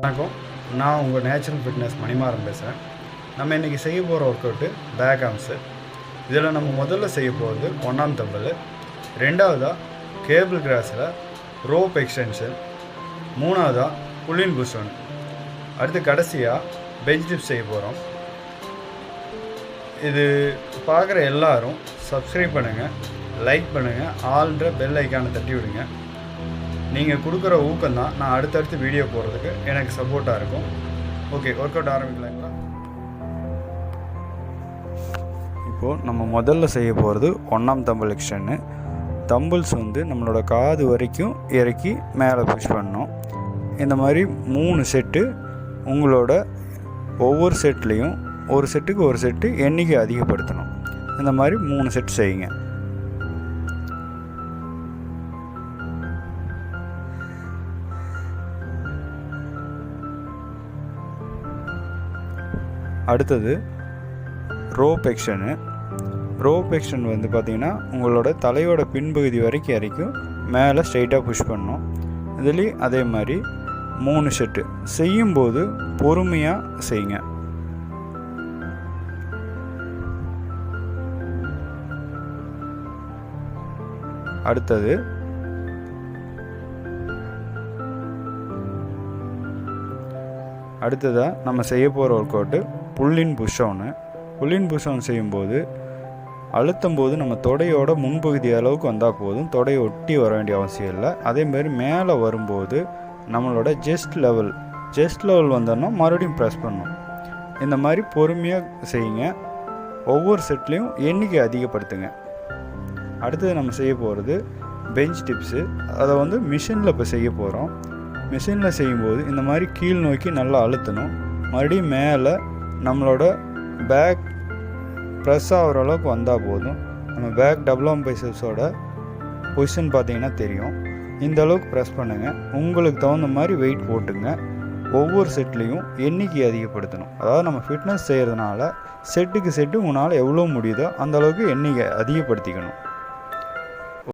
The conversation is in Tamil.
வணக்கம். நான் உங்கள் நேச்சுரல் ஃபிட்னஸ் மணிமாறன் பேசுகிறேன். நம்ம இன்றைக்கி செய்ய போகிற ஒர்க் அவுட்டு பேக் ஆர்ம்ஸு. இதில் நம்ம முதல்ல செய்ய போகிறது 1ஆம் தம்பல், 2வதாக கேபிள் கிராஸில் ரோப் எக்ஸ்டென்ஷன், 3வதாக புல்லின் புஷ் ஒன், அடுத்து கடைசியாக பெஞ்ச் டிப்ஸ் செய்ய போகிறோம். இது பார்க்குற எல்லோரும் சப்ஸ்கிரைப் பண்ணுங்கள், லைக் பண்ணுங்கள், ஆல்ன்ற பெல் ஐக்கானை தட்டி விடுங்க. நீங்கள் கொடுக்குற ஊக்கம் தான் நான் அடுத்தடுத்து வீடியோ போடுறதுக்கு எனக்கு சப்போர்ட்டாக இருக்கும். ஓகே, ஒர்க் அவுட் ஆரம்பிக்கலாங்களா? இப்போது நம்ம முதல்ல செய்ய போகிறது 1ஆம் தம்பல் எக்ஸ்டென்னு. தம்பிள்ஸ் நம்மளோட காது வரைக்கும் இறக்கி மேலே புஷ் பண்ணணும். இந்த மாதிரி 3 செட்டு. உங்களோட ஒவ்வொரு செட்லேயும் ஒரு செட்டுக்கு ஒரு செட்டு எண்ணிக்கை அதிகப்படுத்தணும். இந்த மாதிரி 3 செட் செய்யுங்க. அடுத்தது ரோப் எக்ஸ்டென்னு. ரோப் எக்ஸ்டென் பார்த்திங்கன்னா உங்களோட தலையோட பின்பகுதி வரைக்கும் மேலே ஸ்ட்ரைட்டாக புஷ் பண்ணணும். இதுலேயும் அதே மாதிரி 3 செட்டு செய்யும்போது பொறுமையாக செய்யுங்க. அடுத்ததாக நம்ம செய்ய போகிற ஒர்க் அவுட்டு புல்லின் புஷ் ஒன்று. புல்லின் புஷ் ஒன் செய்யும்போது அழுத்தும் போது நம்ம தொடையோட முன்பகுதி அளவுக்கு வந்தால் போதும், தொடையை ஒட்டி வர வேண்டிய அவசியம் இல்லை. அதேமாதிரி மேலே வரும்போது நம்மளோட செஸ்ட் லெவல் வந்தோன்னா மறுபடியும் ப்ரெஸ் பண்ணணும். இந்த மாதிரி பொறுமையாக செய்யுங்க. ஒவ்வொரு செட்லேயும் எண்ணிக்கை அதிகப்படுத்துங்க. அடுத்தது நம்ம செய்ய போகிறது பெஞ்ச் டிப்ஸு. அதை மிஷினில் இப்போ செய்ய போகிறோம். மிஷினில் செய்யும்போது இந்த மாதிரி கீழ் நோக்கி நல்லா அழுத்தணும். மறுபடியும் மேலே நம்மளோட பேக் ப்ரெஸ் ஆகிற அளவுக்கு வந்தால் போதும். நம்ம பேக் டபுள் ஆர்ம் பைசப்ஸோட பொசிஷன் பார்த்திங்கன்னா தெரியும். இந்த அளவுக்கு ப்ரெஸ் பண்ணுங்கள். உங்களுக்கு தகுந்த மாதிரி வெயிட் போட்டுங்க. ஒவ்வொரு செட்லேயும் எண்ணிக்கை அதிகப்படுத்தணும். அதாவது நம்ம ஃபிட்னஸ் செய்கிறதுனால செட்டுக்கு செட்டு உங்களால் எவ்வளோ முடியுதோ அந்த அளவுக்கு எண்ணிக்கை அதிகப்படுத்திக்கணும்.